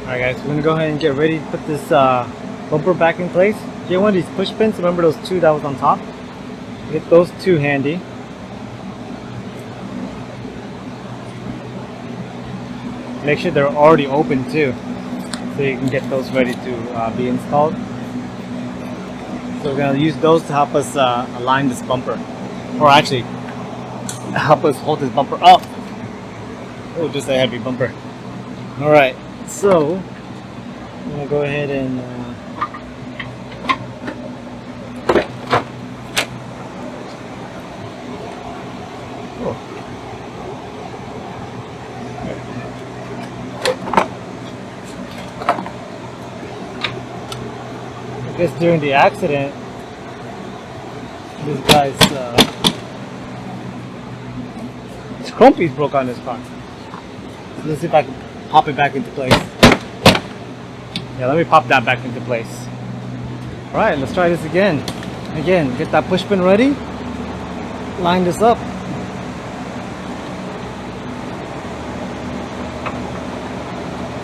Alright guys, we're gonna go ahead and get ready to put this bumper back in place. Get one of these push pins. Remember those two that was on top? Get those two handy. Make sure they're already open too, so you can get those ready to be installed. So we're gonna use those to help us align this bumper, or actually help us hold this bumper up. Oh, just a heavy bumper. All right, so I'm gonna go ahead and I guess during the accident, this guy's his chrome piece broke on his car. So let's see if I can pop it back into place. Yeah, let me pop that back into place. All right, let's try this again. Again, get that push pin ready. Line this up.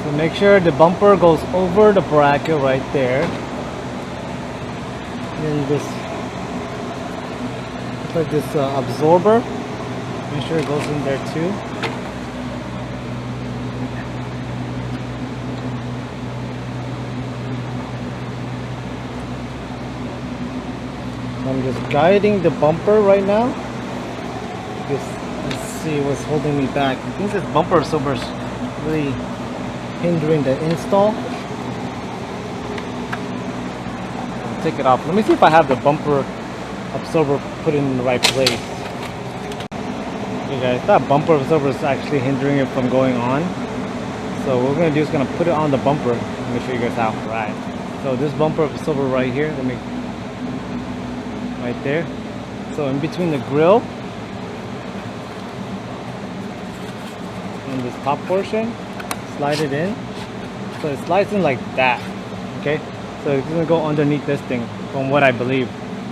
So make sure the bumper goes over the bracket right there. And this, it's like this absorber. Make sure it goes in there too. So I'm just guiding the bumper right now. Let's see what's holding me back. I think this bumper absorber is really hindering the install. Take it off. Let me see if I have the bumper absorber put in the right place. Okay guys, that bumper absorber is actually hindering it from going on. So what we're gonna do is gonna put it on the bumper. Let me show you guys how. Right. So this bumper absorber right here, right there. So in between the grille and this top portion, slide it in. So it slides in like that. Okay. So it's gonna go underneath this thing, from what I believe.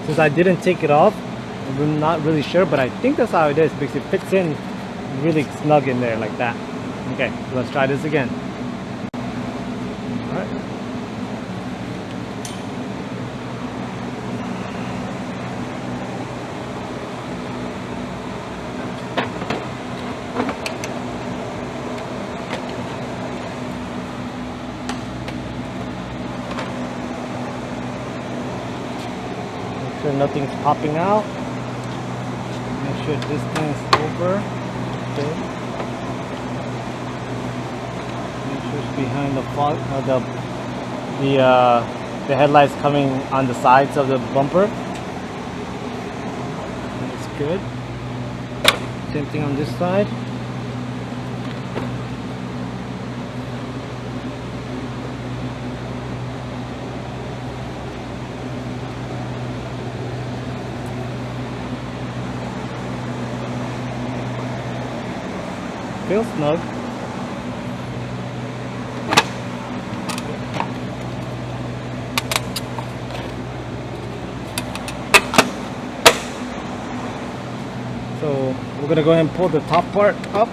Since I didn't take it off, I'm not really sure, but I think that's how it is because it fits in really snug in there like that. Okay, so let's try this again. All right. Make sure nothing's popping out. Make sure this thing is over. Okay. Make sure it's behind the fog, the headlights coming on the sides of the bumper. That's good. Same thing on this side. Feels snug. So we're gonna go ahead and pull the top part up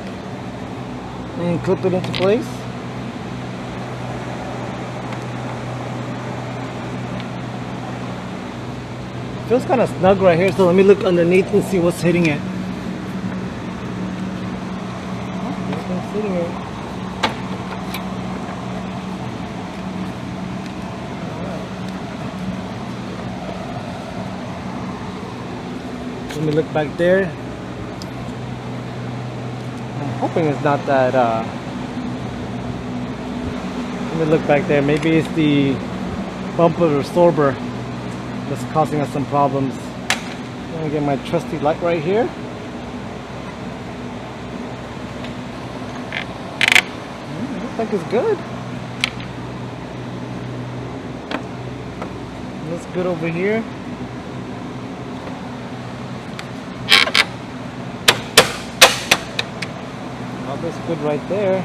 and clip it into place. Feels kind of snug right here, so let me look underneath and see what's hitting it. Sitting here. Let me look back there. I'm hoping it's not that let me look back there. Maybe it's the bumper absorber that's causing us some problems. Let me get my trusty light right here. I think it's good. Looks good over here. Oh, that's good right there.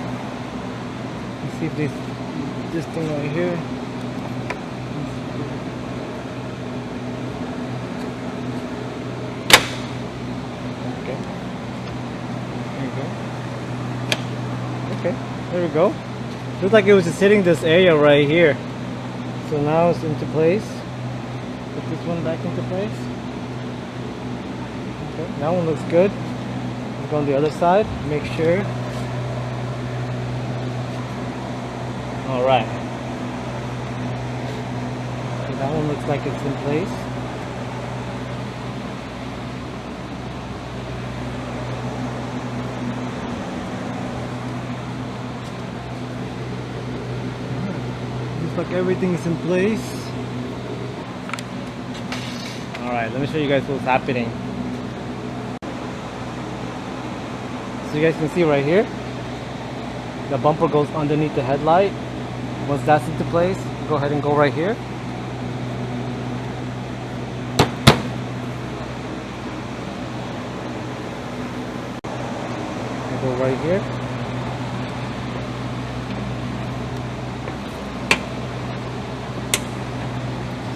Let's see if this thing right here. Okay. There you go. Okay. There we go. Looks like it was just hitting this area right here. So now it's into place. Put this one back into place. Okay, that one looks good. Let's go on the other side. Make sure. All right. Okay, that one looks like it's in place. Looks like everything is in place. Alright, let me show you guys what's happening. So you guys can see right here, the bumper goes underneath the headlight. Once that's into place, go ahead and go right here. Go right here.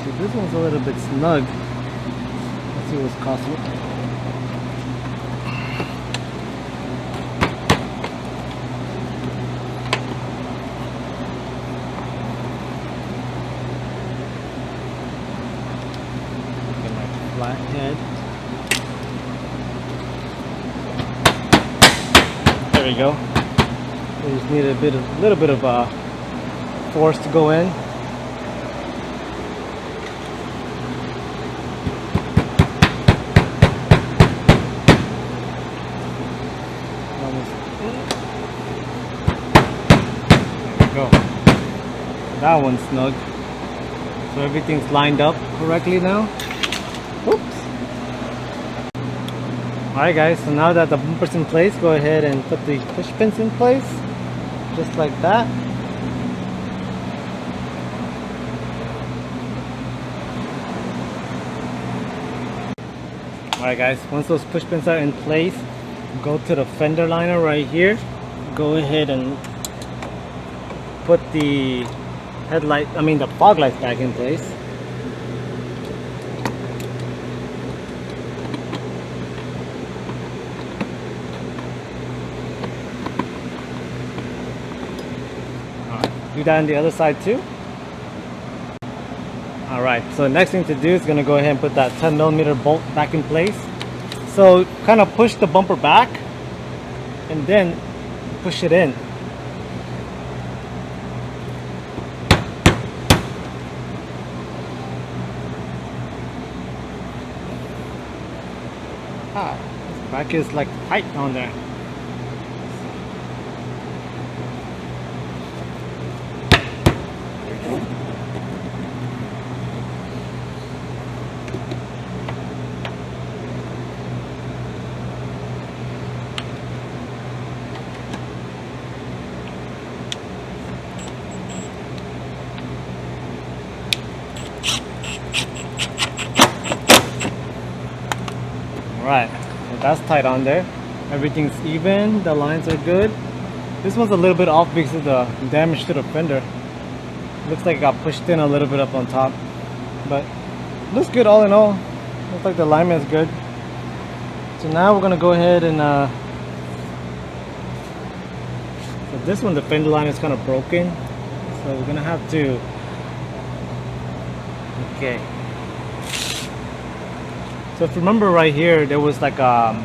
So this one's a little bit snug. Let's see what's costing. Get my flat head. There we go. We just need a little bit of force to go in. Go. That one's snug. So everything's lined up correctly now. Oops. Alright guys, so now that the bumper's in place, go ahead and put the push pins in place. Just like that. Alright guys, once those push pins are in place, go to the fender liner right here. Go ahead and put the the fog lights back in place. Alright, do that on the other side too. Alright, so the next thing to do is going to go ahead and put that 10mm bolt back in place. So kind of push the bumper back and then push it in. This back is like tight down there. Alright, so that's tight on there. Everything's even, the lines are good. This one's a little bit off because of the damage to the fender. Looks like it got pushed in a little bit up on top. But looks good all in all. Looks like the alignment's good. So now we're gonna go ahead and so this one, the fender line is kind of broken. So we're gonna have to, okay. So if you remember right here, there was like a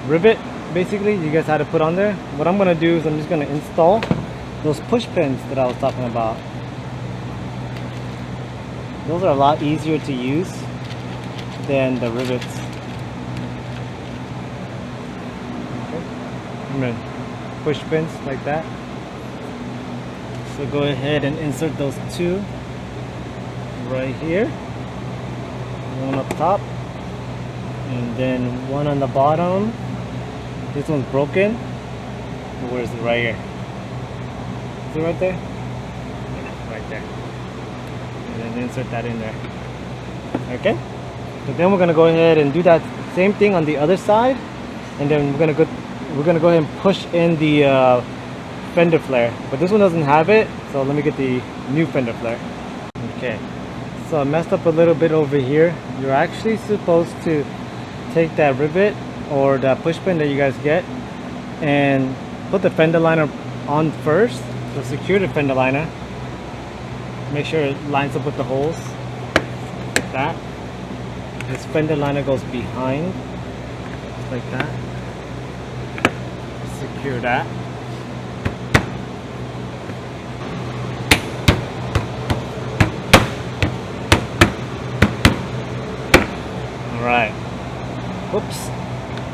rivet, basically, you guys had to put on there. What I'm gonna do is I'm just gonna install those push pins that I was talking about. Those are a lot easier to use than the rivets. Okay. I'm gonna push pins like that. So go ahead and insert those two right here. One up top and then one on the bottom. This one's broken. Where is it? Right here. Is it right there? Yeah, right there. And then insert that in there. Okay. So then we're gonna go ahead and do that same thing on the other side, and then we're gonna go ahead and push in the fender flare. But this one doesn't have it, so let me get the new fender flare. Okay. So I messed up a little bit over here. You're actually supposed to take that rivet or that push pin that you guys get and put the fender liner on first, so secure the fender liner. Make sure it lines up with the holes, like that. This fender liner goes behind, just like that. Secure that. Alright. Whoops.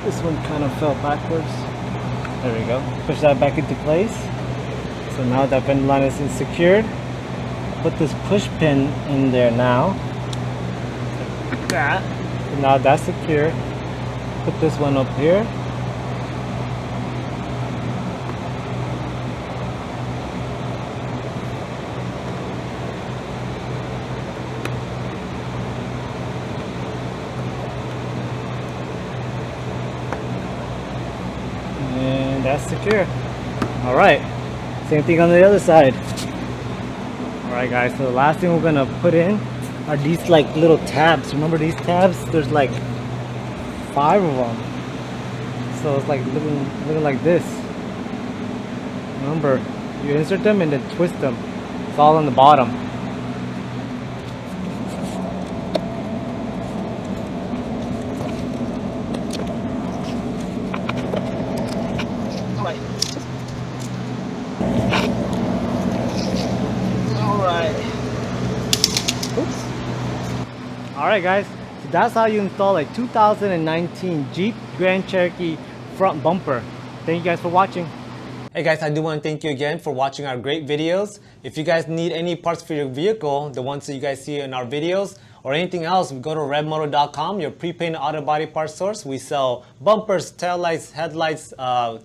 This one kind of fell backwards. There we go. Push that back into place. So now that fender liner is secured. Put this push pin in there now. Like that. So now that's secure. Put this one up here. And that's secure. Alright. Same thing on the other side. Alright guys, so the last thing we're gonna put in are these like little tabs. Remember these tabs? There's like 5 of them. So it's like looking like this. Remember, you insert them and then twist them. It's all on the bottom. Alright guys, so that's how you install a 2019 Jeep Grand Cherokee front bumper. Thank you guys for watching. Hey guys, I do want to thank you again for watching our great videos. If you guys need any parts for your vehicle, the ones that you guys see in our videos, or anything else, go to ReveMoto.com, your pre-painted auto body parts source. We sell bumpers, taillights, headlights,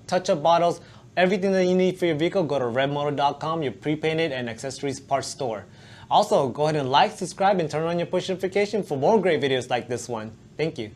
touch-up bottles, everything that you need for your vehicle. Go to ReveMoto.com, your pre-painted and accessories parts store. Also, go ahead and like, subscribe, and turn on your push notification for more great videos like this one. Thank you.